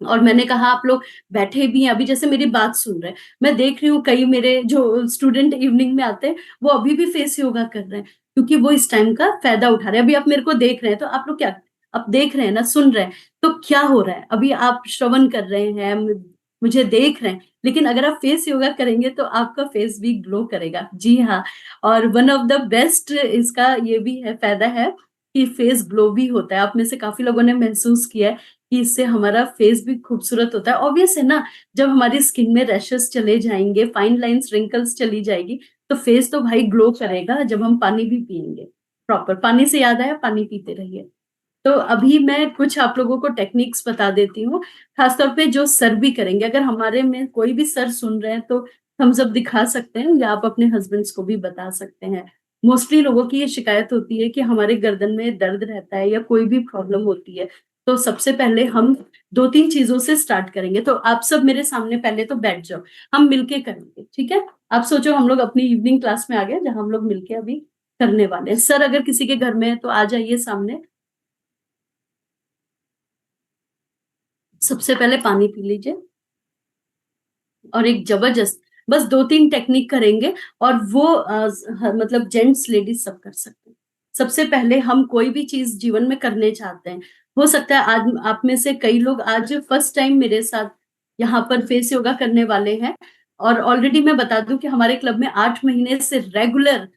और मैंने कहा आप लोग बैठे भी हैं, अभी जैसे मेरी बात सुन रहे हैं, मैं देख रही हूँ कई मेरे जो स्टूडेंट इवनिंग में आते हैं वो अभी भी फेस योगा कर रहे हैं, क्योंकि वो इस टाइम का फायदा उठा रहे हैं। अभी आप मेरे को देख रहे हैं तो आप लोग क्या, आप देख रहे हैं ना, सुन रहे हैं, तो क्या हो रहा है, अभी आप श्रवण कर रहे हैं, मुझे देख रहे हैं, लेकिन अगर आप फेस योगा करेंगे तो आपका फेस भी ग्लो करेगा। जी हाँ। और वन ऑफ द बेस्ट इसका ये भी है, फायदा है कि फेस ग्लो भी होता है। आप में से काफी लोगों ने महसूस किया है कि इससे हमारा फेस भी खूबसूरत होता है। ऑब्वियस है ना, जब हमारी स्किन में रैशेस चले जाएंगे, फाइन लाइंस, रिंकल्स चली जाएगी, तो फेस तो भाई ग्लो करेगा जब हम पानी भी पिएंगे प्रॉपर। पानी से याद आया, पानी पीते रहिए। तो अभी मैं कुछ आप लोगों को टेक्निक्स बता देती हूँ, खासतौर पे जो सर भी करेंगे। अगर हमारे में कोई भी सर सुन रहे हैं तो थम्स अप दिखा सकते हैं, या आप अपने हस्बैंड्स को भी बता सकते हैं। मोस्टली लोगों की ये शिकायत होती है कि हमारे गर्दन में दर्द रहता है या कोई भी प्रॉब्लम होती है। तो सबसे पहले हम 2-3 चीजों से स्टार्ट करेंगे। तो आप सब मेरे सामने पहले तो बैठ जाओ, हम मिलके करेंगे, ठीक है। आप सोचो हम लोग अपनी इवनिंग क्लास में आ गए जहां हम लोग मिलके अभी करने वाले हैं। सर अगर किसी के घर में है तो आ जाइए सामने। सबसे पहले पानी पी लीजिए, और एक जबरदस्त, बस 2-3 टेक्निक करेंगे, और वो मतलब जेंट्स लेडीज सब कर सकते हैं। सबसे पहले हम कोई भी चीज जीवन में करने चाहते हैं, हो सकता है आज आप में से कई लोग आज फर्स्ट टाइम मेरे साथ यहाँ पर फेस योगा करने वाले हैं। और ऑलरेडी मैं बता दूं कि हमारे क्लब में 8 महीने से रेगुलर,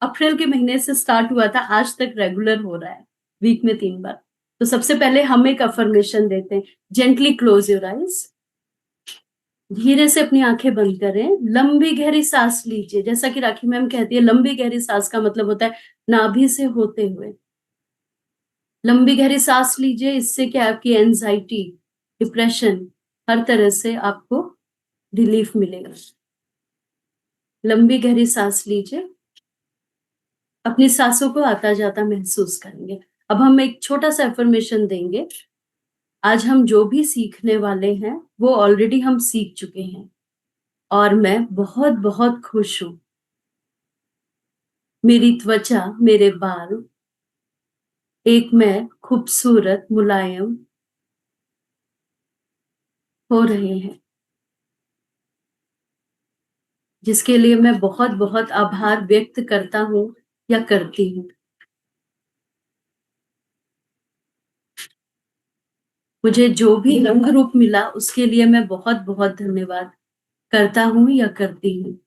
अप्रैल के महीने से स्टार्ट हुआ था, आज तक रेगुलर हो रहा है, वीक में 3 बार। तो सबसे पहले हम एक अफर्मेशन देते हैं, जेंटली क्लोज योर आईज, धीरे से अपनी आंखें बंद करें, लंबी गहरी सांस लीजिए। जैसा कि राखी मैम कहती है, लंबी गहरी सांस का मतलब होता है नाभि से होते हुए। लंबी गहरी सांस लीजिए, इससे क्या आपकी एंजाइटी, डिप्रेशन, हर तरह से आपको रिलीफ मिलेगा। लंबी गहरी सांस लीजिए, अपनी सांसों को आता जाता महसूस करेंगे। अब हम एक छोटा सा अफर्मेशन देंगे, आज हम जो भी सीखने वाले हैं वो ऑलरेडी हम सीख चुके हैं, और मैं बहुत बहुत खुश हूं। मेरी त्वचा, मेरे बाल एक मैं खूबसूरत मुलायम हो रहे हैं, जिसके लिए मैं बहुत बहुत आभार व्यक्त करता हूँ या करती हूँ। मुझे जो भी रंग रूप मिला उसके लिए मैं बहुत-बहुत धन्यवाद करता हूँ या करती हूँ।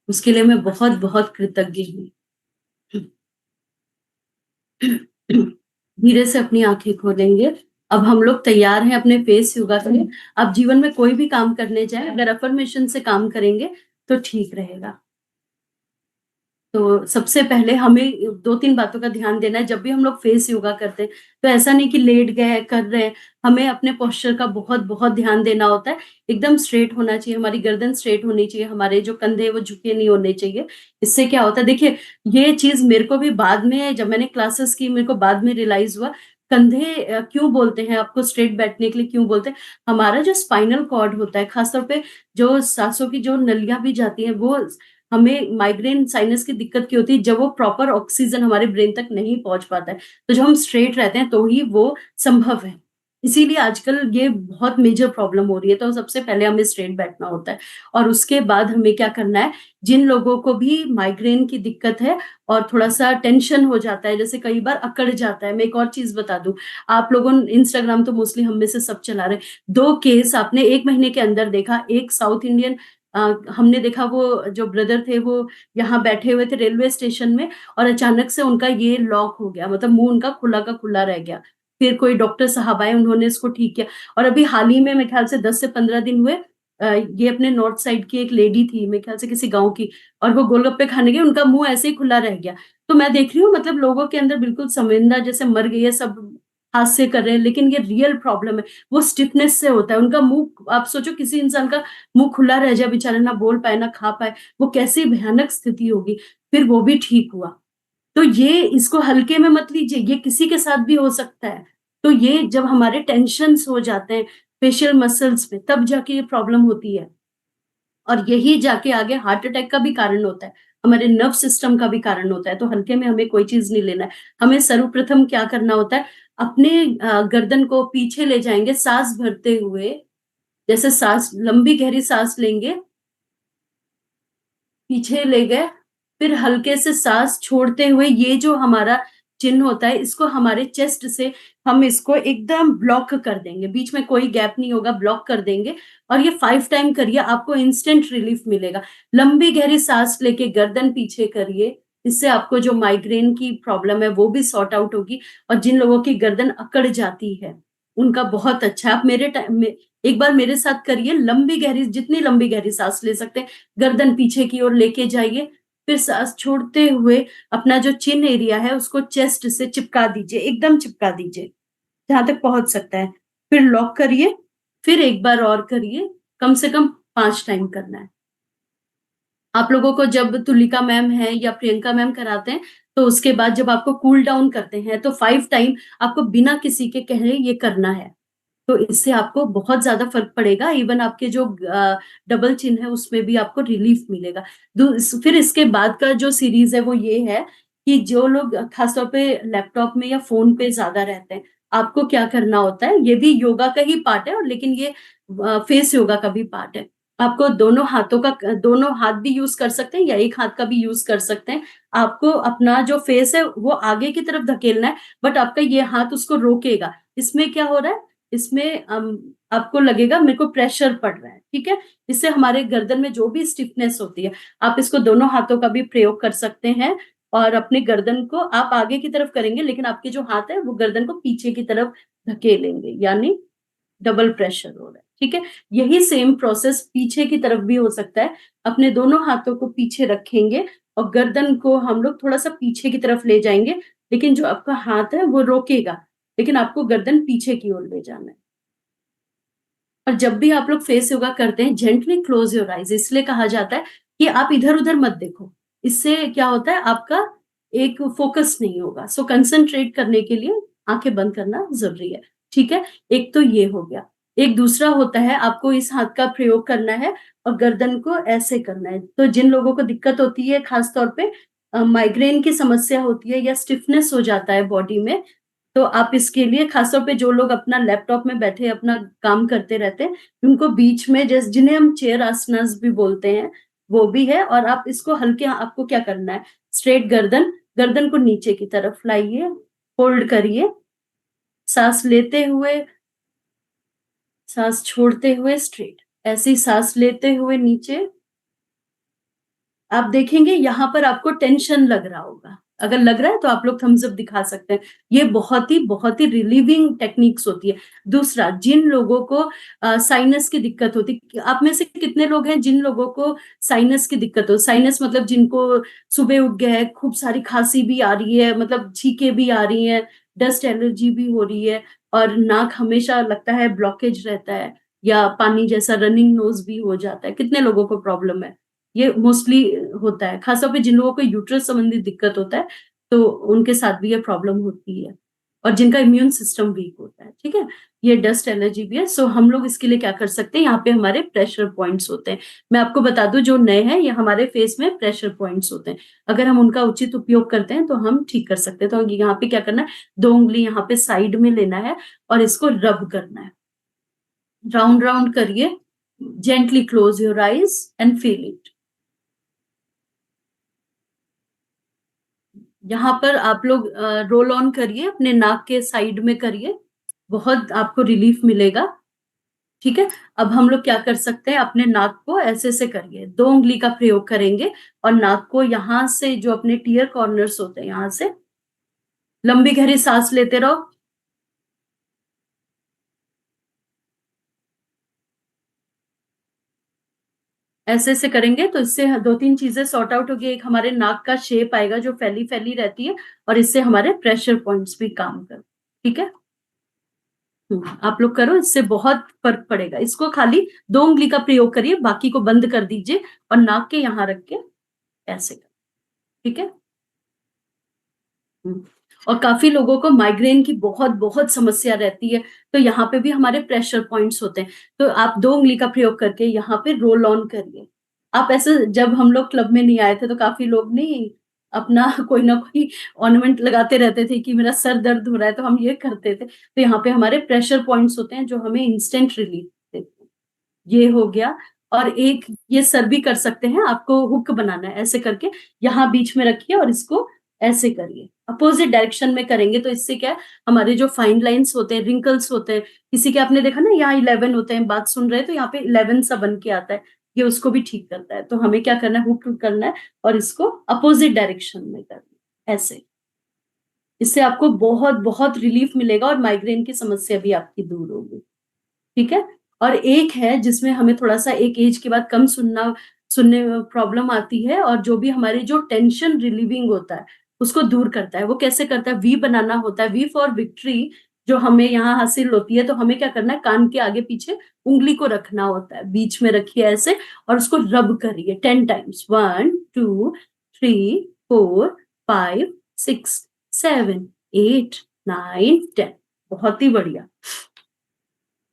उसके लिए मैं बहुत-बहुत कृतज्ञ हूँ। धीरे से अपनी आँखें खोलेंगे। अब हम लोग तैयार हैं अपने फेस योगा के लिए। आप जीवन में कोई भी काम करने जाएँ, अगर अफ़र्मेशन से काम करेंगे तो ठीक रहेगा। तो सबसे पहले हमें 2-3 बातों का ध्यान देना है जब भी हम लोग फेस योगा करते हैं, तो ऐसा नहीं कि लेट गए, कर रहे हैं, हमें अपने पोस्चर का बहुत-बहुत ध्यान देना होता है। एकदम स्ट्रेट होना चाहिए, हमारी गर्दन स्ट्रेट होनी चाहिए, हमारे जो कंधे हैं वो झुके नहीं होने चाहिए। इससे क्या होता है देखिए, ये चीज़ मेरे को भी बाद में जब मैंने क्लासेस की मेरे को बाद में रियलाइज़ हुआ, कंधे क्यों बोलते हैं आपको स्ट्रेट बैठने के लिए क्यों बोलते हैं? हमारा जो स्पाइनल कॉर्ड होता है, खास तौर पे जो साँसों की जो नलियाँ भी जाती हैं, वो हमें माइग्रेन साइनस की दिक्कत क्या होती है जब वो प्रॉपर ऑक्सीजन हमारे ब्रेन तक नहीं पहुंच पाता है तो जब हम स्ट्रेट रहते हैं तो ही वो संभव है। इसीलिए आजकल ये बहुत मेजर प्रॉब्लम हो रही है तो सबसे पहले हमें स्ट्रेट बैठना होता है और उसके बाद हमें क्या करना है। जिन लोगों को भी माइग्रेन की दिक्कत है और थोड़ा सा टेंशन हो जाता है जैसे कई बार अकड़ जाता है। मैं एक और चीज बता दूं, आप लोगों ने इंस्टाग्राम तो मोस्टली हम में से सब चला रहे हैं। 2 केस आपने 1 महीने के अंदर देखा। एक साउथ इंडियन हमने देखा वो जो ब्रदर थे वो यहाँ बैठे हुए थे रेलवे स्टेशन में और अचानक से उनका ये लॉक हो गया, मतलब मुँह उनका खुला का खुला रह गया। फिर कोई डॉक्टर साहब आए, उन्होंने इसको ठीक किया और अभी हाल ही में मेरे ख्याल से 10 से 15 दिन हुए। ये अपने नॉर्थ साइड की एक लेडी थी, मेरे ख्याल से किसी गाँव की और वो गोलगप्पे खाने गए, उनका मुँह ऐसे ही खुला रह गया। तो मैं देख रही हूँ मतलब लोगों के अंदर बिल्कुल संवेदना जैसे मर गई है, सब हास्य कर रहे हैं, लेकिन ये रियल प्रॉब्लम है। वो स्टिफनेस से होता है, उनका मुँह आप सोचो किसी इंसान का मुँह खुला रह जाए बेचारा ना बोल पाए, ना खा पाए, वो कैसी भयानक स्थिति होगी। फिर वो भी ठीक हुआ। तो ये इसको हल्के में मत लीजिए, ये किसी के साथ भी हो सकता है। तो ये जब हमारे टेंशन्स हो जाते हैं फेशियल मसल्स में तब जाके ये प्रॉब्लम होती है। और यही जाके आगे हार्ट अटैक का भी कारण होता है, हमारे नर्व सिस्टम का भी कारण होता है, तो हल्के में हमें कोई चीज़ नहीं लेना है। हमें सर्वप्रथम क्या करना होता है, अपने गर्दन को पीछे ले जाएँगे साँस भरते हुए, जैसे साँस लंबी गहरी साँस लेंगे, पीछे ले गए, फिर हल्के से साँस छोड़ते हुए ये जो हमारा चिन्ह होता है, इसको हमारे चेस्ट से हम इसको एकदम ब्लॉक कर देंगे, बीच में कोई गैप नहीं होगा, ब्लॉक कर देंगे और ये 5 टाइम करिए, आपको इंस्टेंट रिलीफ मिलेगा। लंबी गहरी साँस लेके गर्दन पीछे करिए, इससे आपको जो माइग्रेन की प्रॉब्लम है, वो भी सॉर्ट आउट होगी और जिन लोगों की गर्दन अकड़ जाती है, उनका बहुत अच्छा है। आप मेरे टाइम में एक बार मेरे साथ करिए, लंबी गहरी जितनी लंबी गहरी साँस ले सकते हैं, गर्दन पीछे की ओर लेके जाइए, फिर साँस छोड़ते हुए अपना जो चिन एरिया है उसको चेस्ट से चिपका दीजिए, एकदम चिपका दीजिए, जहाँ तक पहुँच सकता है। फिर लॉक करिए, फिर एक बार और करिए, कम से कम 5 टाइम करना है। आप लोगों को जब तुलिका मैम है या प्रियंका मैम कराते हैं, तो उसके बाद जब आपको कूल डाउन करते हैं, तो 5 टाइम आपको बिना किसी के कहे ये करना है। तो इससे आपको बहुत ज़्यादा फ़र्क पड़ेगा, इवन आपके जो डबल चिन है उसमें भी आपको रिलीफ़ मिलेगा। फिर इसके बाद का जो सीरीज़ है वो ये है कि जो लोग ख़ास तौर पे लैपटॉप में या फ़ोन पे ज़्यादा रहते हैं, आपको क्या करना होता है, ये भी योगा का ही पार्ट है और लेकिन ये फेस योगा का भी पार्ट है। आपको दोनों हाथों का दोनों हाथ भी यूज़ कर सकते हैं या एक हाथ का भी यूज़ कर सकते हैं। आपको अपना जो फेस है वो आगे की तरफ धकेलना है, बट आपका ये हाथ उसको रोकेगा। इसमें क्या हो रहा है, इसमें आपको लगेगा मेरे को प्रेशर पड़ रहा है, ठीक है? इससे हमारे गर्दन में जो भी स्टिफनेस होती है, आप इसको दोनों हाथों का भी प्रयोग कर सकते हैं और अपने गर्दन को आप आगे की तरफ करेंगे, लेकिन आपके जो हाथ है वो गर्दन को पीछे की तरफ धकेलेंगे, यानी डबल प्रेशर हो रहा है, ठीक है? यही सेम प्रोसेस पीछे की तरफ भी हो सकता है। अपने दोनों हाथों को पीछे रखेंगे और गर्दन को हम लोग थोड़ा-सा पीछे की तरफ ले जाएँगे, लेकिन जो आपका हाथ है वो रोकेगा, लेकिन आपको गर्दन पीछे की ओर ले जाना है। और जब भी आप लोग फेस योगा करते हैं, जेंटली क्लोज़ योर आइज़ इसलिए कहा जाता है कि आप इधर-उधर मत देखो। इससे क्या होता है आपका एक फ़ोकस नहीं होगा। सो कंसंट्रेट करने के लिए आँखें बंद करना ज़रूरी है, ठीक है? एक तो ये हो गया। एक दूसरा होता है आपको इस हाथ का प्रयोग करना है और गर्दन को ऐसे करना है। तो जिन लोगों को दिक्कत होती है ख़ास तौर पे माइग्रेन की समस्या होती है या स्टिफनेस हो जाता है बॉडी में, तो आप इसके लिए खासतौर पे जो लोग अपना लैपटॉप में बैठे अपना काम करते रहते हैं, उनको बीच में जिन्हें हम चेयर आसनास भी बोलते हैं, वो भी है और आप इसको हल्के आपको क्या करना है, स्ट्रेट गर्दन, गर्दन को नीचे की तरफ लाइए, होल्ड करिए, सांस लेते हुए, सांस छोड़ते हुए स्ट्रेट, ऐसी सांस लेते हुए नीचे। आप देखेंगे यहाँ पर आपको टेंशन लग रहा होगा, अगर लग रहा है तो आप लोग थम्स अप दिखा सकते हैं। ये बहुत ही रिलीविंग टेक्निक्स होती है। दूसरा, जिन लोगों को साइनस की दिक्कत होती, आप में से कितने लोग हैं जिन लोगों को साइनस की दिक्कत हो? साइनस मतलब जिनको सुबह उठ गए, खूब सारी खांसी भी आ रही है, मतलब छींके भी आ रही है, डस्ट एलर्जी भी हो रही है, और नाक हमेशा लगता है ब्लॉकेज रहता है, या पानी जैसा रनिंग नोज भी हो जाता है। कितने लोगों को प्रॉब्लम है? ये मोस्टली होता है, खासतौर पे जिन लोगों को यूट्रस संबंधित दिक्कत होता है, तो उनके साथ भी ये प्रॉब्लम होती है, और जिनका इम्यून सिस्टम वीक होता है। ठीक है, ये डस्ट एलर्जी भी है। सो हम लोग इसके लिए क्या कर सकते हैं, यहाँ पे हमारे प्रेशर पॉइंट्स होते हैं। मैं आपको बता दूं, जो नए हैं, ये हमारे फेस में प्रेशर पॉइंट्स होते हैं। अगर हम उनका उचित उपयोग करते हैं तो हम ठीक कर सकते हैं। तो यहाँ पे क्या करना है, 2 उंगली यहाँ पे साइड में लेना है और इसको रब करना है, राउंड राउंड करिए, gently close your eyes and feel it. यहाँ पर आप लोग रोल ऑन करिए, अपने नाक के साइड में करिए, बहुत आपको रिलीफ मिलेगा। ठीक है, अब हम लोग क्या कर सकते हैं, अपने नाक को ऐसे से करिए, 2 उंगली का प्रयोग करेंगे, और नाक को यहाँ से, जो अपने टीयर कॉर्नर्स होते हैं, यहाँ से लंबी गहरी सांस लेते रहो। ऐसे से करेंगे तो इससे 2-3 चीजें सॉर्ट आउट होगी। एक, हमारे नाक का शेप आएगा जो फैली फैली रहती है, और इससे हमारे प्रेशर पॉइंट्स भी काम कर। ठीक है, आप लोग करो, इससे बहुत फर्क पड़ेगा। इसको खाली 2 उंगली का प्रयोग करिए, बाकी को बंद कर दीजिए और नाक के यहाँ रख के ऐसे कर। ठीक है। हम्म। और काफी लोगों को माइग्रेन की बहुत बहुत समस्या रहती है, तो यहाँ पे भी हमारे प्रेशर पॉइंट्स होते हैं। तो आप 2 उंगली का प्रयोग करके यहाँ पे रोल ऑन करिए। आप ऐसे, जब हम लोग क्लब में नहीं आए थे तो काफी लोग नहीं अपना कोई ना कोई ऑर्नामेंट लगाते रहते थे कि मेरा सर दर्द हो रहा है, तो हम ये करते थे। तो यहाँ पे हमारे प्रेशर पॉइंट्स होते हैं जो हमें इंस्टेंट रिलीफ देते हैं। ये हो गया। और एक, ये सर भी कर सकते हैं, आपको हुक बनाना है, ऐसे करके यहाँ बीच में रखिए और इसको ऐसे करिए, अपोजिट डायरेक्शन में करेंगे तो इससे क्या है, हमारे जो फाइन लाइंस होते हैं, रिंकल्स होते हैं, किसी के आपने देखा ना यहाँ 11 होते हैं, बात सुन रहे हैं तो यहाँ पे 11 सा बन के आता है, ये उसको भी ठीक करता है। तो हमें क्या करना है, हुक करना है और इसको अपोजिट डायरेक्शन में करना है, ऐसे। इससे आपको बहुत बहुत रिलीफ मिलेगा और माइग्रेन की समस्या भी आपकी दूर होगी। ठीक है। और एक है जिसमें हमें थोड़ा सा एक एज के बाद कम सुनने में प्रॉब्लम आती है, और जो भी हमारे जो टेंशन रिलीविंग होता है उसको दूर करता है। वो कैसे करता है, वी बनाना होता है, वी फॉर विक्ट्री, जो हमें यहाँ हासिल होती है। तो हमें क्या करना है, कान के आगे पीछे उंगली को रखना होता है, बीच में रखिए ऐसे, और उसको रब करिए 10 टाइम्स, 1 2 3 4 5 6 7 8 9 10। बहुत ही बढ़िया।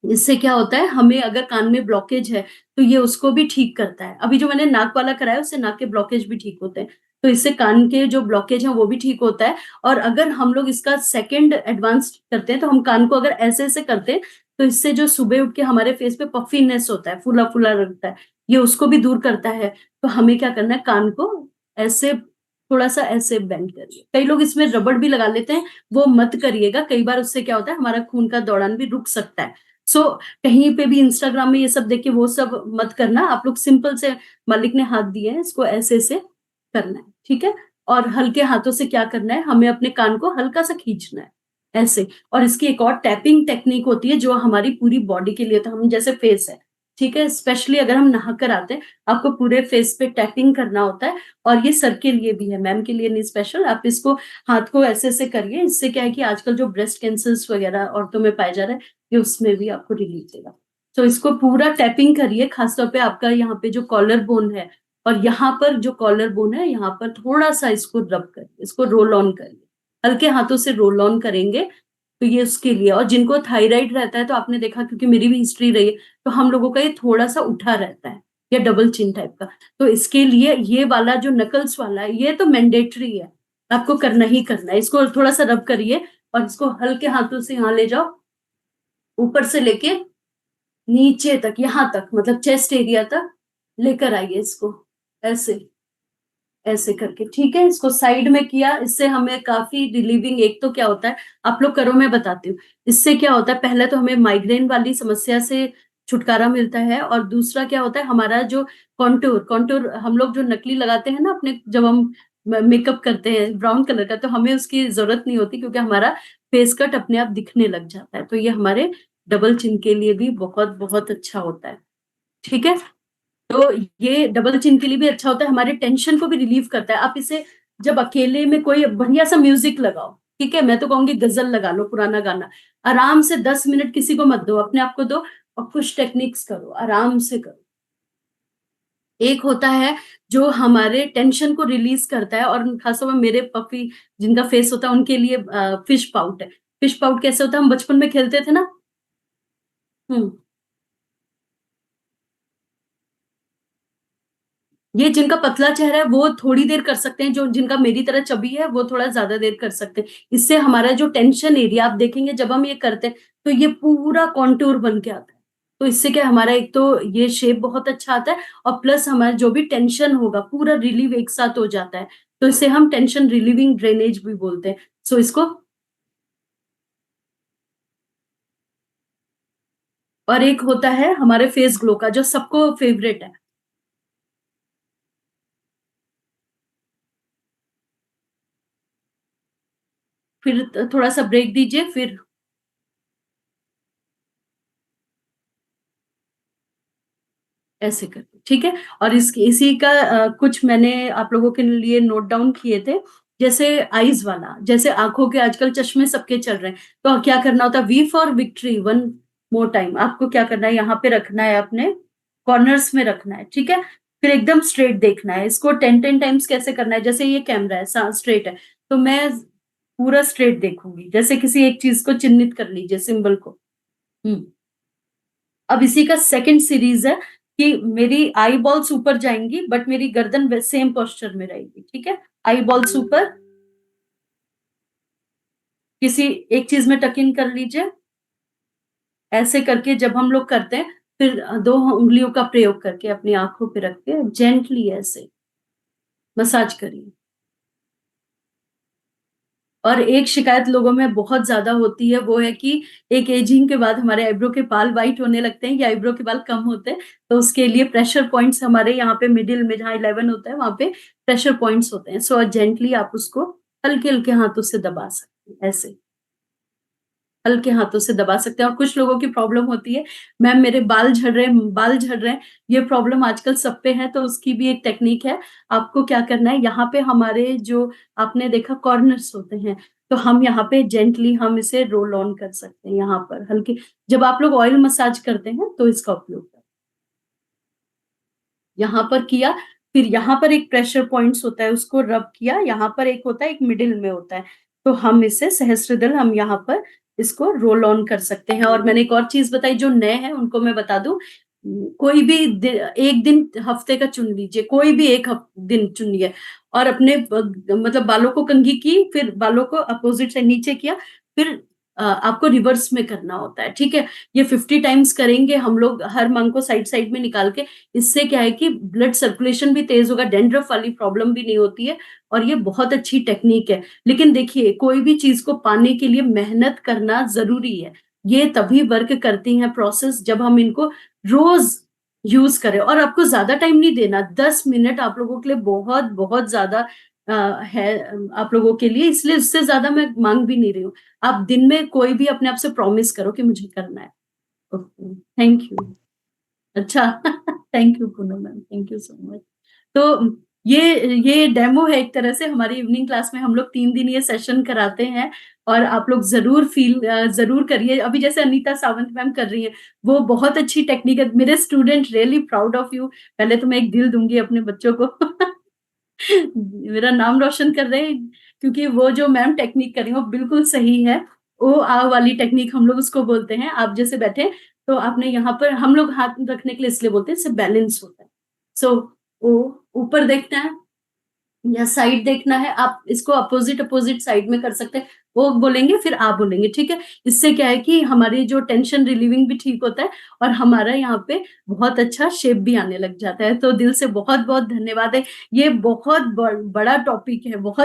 इससे क्या होता है, हमें अगर कान में ब्लॉकेज है तो ये उसको भी ठीक करता है। अभी जो मैंने नाक वाला कराया उससे नाक के ब्लॉकेज भी ठीक होते हैं, तो इससे कान के जो ब्लॉकेज है वो भी ठीक होता है। और अगर हम लोग इसका सेकंड एडवांस करते हैं, तो हम कान को अगर ऐसे ऐसे करते हैं, तो इससे जो सुबह उठ के हमारे फेस पे पफीनेस होता है, फूला फूला लगता है, ये उसको भी दूर करता है। तो हमें क्या करना है, कान को ऐसे थोड़ा सा ऐसे बेंड करिए। कई लोग इसमें रबड़ भी लगा लेते हैं, वो मत करिएगा, कई बार उससे क्या होता है, हमारा खून का दौरान भी रुक सकता है। सो कहीं पे भी इंस्टाग्राम में ये सब देख के वो सब मत करना। आप लोग सिंपल से, मालिक ने हाथ दिए हैं, इसको ऐसे से करना है। ठीक है। और हल्के हाथों से क्या करना है, हमें अपने कान को हल्का सा खींचना है ऐसे। और इसकी एक और टैपिंग टेक्निक होती है जो हमारी पूरी बॉडी के लिए, तो हम जैसे फेस है, ठीक है, स्पेशली अगर हम नहाकर आते हैं, आपको पूरे फेस पे टैपिंग करना होता है। और ये सर के लिए भी है, मैम के लिए नहीं स्पेशल। आप इसको हाथ को ऐसे ऐसे करिए। इससे क्या है कि आजकल जो ब्रेस्ट कैंसर्स वगैरह औरतों में पाए जा रहे हैं, ये उसमें भी आपको रिलीफ देगा। तो इसको पूरा टैपिंग करिए, खासतौर पे आपका यहाँ पे जो कॉलर बोन है, और यहाँ पर जो कॉलर बोन है, यहाँ पर थोड़ा सा इसको रब करिए, इसको रोल ऑन करिए, हल्के हाथों से रोल ऑन करेंगे। तो ये उसके लिए। और जिनको थायराइड रहता है, तो आपने देखा, क्योंकि मेरी भी हिस्ट्री रही है, तो हम लोगों का ये थोड़ा सा उठा रहता है, या डबल चिन टाइप का। तो इसके लिए ये वाला जो नकल्स वाला है, ये तो मैंडेटरी है, आपको करना ही करना है। इसको थोड़ा सा रब करिए और इसको हल्के हाथों से यहाँ ले जाओ, ऊपर से लेके नीचे तक, यहां तक, मतलब चेस्ट एरिया तक लेकर आइए इसको, ऐसे ऐसे करके, ठीक है, इसको साइड में किया, इससे हमें काफी रिलीविंग, एक तो क्या होता है, आप लोग करो मैं बताती हूँ, इससे क्या होता है, पहले तो हमें माइग्रेन वाली समस्या से छुटकारा मिलता है, और दूसरा क्या होता है, हमारा जो कॉन्टूर कॉन्टूर हम लोग जो नकली लगाते हैं ना अपने, जब हम मेकअप करते हैं ब्राउन कलर का, तो हमें उसकी जरूरत नहीं होती, क्योंकि हमारा फेस कट अपने आप दिखने लग जाता है, तो ये हमारे डबल चिन के लिए भी बहुत बहुत अच्छा होता है, ठीक है। तो ये डबल चिन के लिए भी अच्छा होता है, हमारे टेंशन को भी रिलीव करता है। आप इसे जब अकेले में कोई बढ़िया सा म्यूजिक लगाओ, ठीक है, मैं तो कहूंगी गजल लगा लो, पुराना गाना, आराम से 10 मिनट किसी को मत दो, अपने आप को दो, और कुछ टेक्निक्स करो, आराम से करो। एक होता है जो हमारे टेंशन को रिलीज करता है, और खासतौर में मेरे पपी जिनका फेस होता है उनके लिए फिश पाउट है। फिश पाउट कैसे होता है, हम बचपन में खेलते थे ना। हम्म। ये जिनका पतला चेहरा है वो थोड़ी देर कर सकते हैं, जो जिनका मेरी तरह चबी है वो थोड़ा ज्यादा देर कर सकते हैं। इससे हमारा जो टेंशन एरिया आप देखेंगे जब हम ये करते हैं, तो ये पूरा कॉन्टूर बन के आता है। तो इससे क्या हमारा, एक तो ये शेप बहुत अच्छा आता है, और प्लस हमारा जो भी टेंशन होगा पूरा रिलीव एक साथ हो जाता है। तो इसे हम टेंशन रिलीविंग ड्रेनेज भी बोलते हैं। सो इसको, और एक होता है हमारे फेस ग्लो का जो सबको फेवरेट है। फिर थोड़ा सा ब्रेक दीजिए, फिर ऐसे करके, ठीक है। और इसी का कुछ मैंने आप लोगों के लिए नोट डाउन किए थे, जैसे आईज वाला, जैसे आंखों के आजकल चश्मे सबके चल रहे हैं, तो क्या करना होता है, V for victory, one more time, आपको क्या करना है, यहाँ पे रखना है, अपने कॉर्नर्स में रखना है, ठीक है। फिर एकदम स्ट्रेट देखना है, इसको 10 10 टाइम्स कैसे करना है, जैसे ये कैमरा है स्ट्रेट है, तो मैं पूरा स्ट्रेट देखूंगी, जैसे किसी एक चीज को चिन्हित कर लीजिए, सिंबल को। हम्म। अब इसी का सेकंड सीरीज है कि मेरी आई बॉल्स ऊपर जाएंगी, बट मेरी गर्दन सेम पोस्चर में रहेगी, ठीक है। आई बॉल्स ऊपर, किसी एक चीज में टक इन कर लीजिए, ऐसे करके जब हम लोग करते हैं, फिर दो उंगलियों का प्रयोग करके अपनी आंखों पे रख के जेंटली ऐसे मसाज करिए। और एक शिकायत लोगों में बहुत ज्यादा होती है, वो है कि एक एजिंग के बाद हमारे आईब्रो के बाल वाइट होने लगते हैं, या आईब्रो के बाल कम होते हैं, तो उसके लिए प्रेशर पॉइंट्स हमारे यहाँ पे मिडिल में जहाँ 11 होता है वहां पे प्रेशर पॉइंट्स होते हैं। सो जेंटली आप उसको हल्के हल्के हाथों से दबा सकते हैं, ऐसे हल्के हाथों से दबा सकते हैं। और कुछ लोगों की प्रॉब्लम होती है, मैम मेरे बाल झड़ रहे हैं, बाल झड़ रहे हैं, ये प्रॉब्लम आजकल सब पे है, तो उसकी भी एक टेक्निक है। आपको क्या करना है, यहाँ पे हमारे जो आपने देखा कॉर्नर्स होते हैं, तो हम यहाँ पे जेंटली हम इसे रोल ऑन कर सकते हैं, यहाँ पर हल्के, जब आप लोग ऑयल मसाज करते हैं तो इसका उपयोग करें। यहाँ पर किया, फिर यहाँ पर एक प्रेशर पॉइंट्स होता है, उसको रब किया, यहाँ पर एक होता है, एक मिडिल में होता है, तो हम इसे सहस्त्रदल हम यहाँ पर इसको रोल ऑन कर सकते हैं। और मैंने एक और चीज बताई, जो नए हैं उनको मैं बता दूं, कोई भी एक दिन हफ्ते का चुन लीजिए, कोई भी एक दिन चुनिए, और अपने मतलब बालों को कंघी की, फिर बालों को अपोजिट से नीचे किया, फिर आपको रिवर्स में करना होता है, ठीक है। ये 50 टाइम्स करेंगे हम लोग, हर मांग को साइड साइड में निकाल के। इससे क्या है कि ब्लड सर्कुलेशन भी तेज होगा, डेंड्रफ वाली प्रॉब्लम भी नहीं होती है, और ये बहुत अच्छी टेक्निक है। लेकिन देखिए, कोई भी चीज को पाने के लिए मेहनत करना जरूरी है। ये तभी वर्क करती हैं प्रोसेस जब हम इनको रोज यूज करें, और आपको ज्यादा टाइम नहीं देना, 10 मिनट आप लोगों के लिए बहुत बहुत ज्यादा है, आप लोगों के लिए, इसलिए इससे ज्यादा मैं मांग भी नहीं रही हूँ। आप दिन में कोई भी अपने आप से प्रॉमिस करो कि मुझे करना है। Okay, thank you. अच्छा thank you Poonam ma'am, thank you so much. तो ये डेमो है एक तरह से, हमारी इवनिंग क्लास में हम लोग 3 दिन ये सेशन कराते हैं, और आप लोग जरूर जरूर करिए। अभी जैसे अनीता सावंत मैम कर रही है, वो बहुत अच्छी टेक्निक है, मेरे student really proud of you. पहले तो मैं एक दिल दूंगी अपने बच्चों को मेरा नाम रोशन कर रहे हैं, क्योंकि वो जो मैम टेक्निक कर रही है वो बिल्कुल सही है। ओ आ वाली टेक्निक हम लोग उसको बोलते हैं। आप जैसे बैठे, तो आपने यहाँ पर, हम लोग हाथ रखने के लिए इसलिए बोलते हैं, इससे बैलेंस होता है। सो ओ ऊपर देखना है या साइड देखना है, आप इसको अपोजिट अपोजिट साइड में कर सकते हैं। वो बोलेंगे फिर आप बोलेंगे, ठीक है? इससे क्या है कि हमारी जो टेंशन रिलीविंग भी ठीक होता है और हमारा यहाँ पे बहुत अच्छा शेप भी आने लग जाता है। तो दिल से बहुत-बहुत धन्यवाद है। ये बहुत बड़ा टॉपिक है, बहुत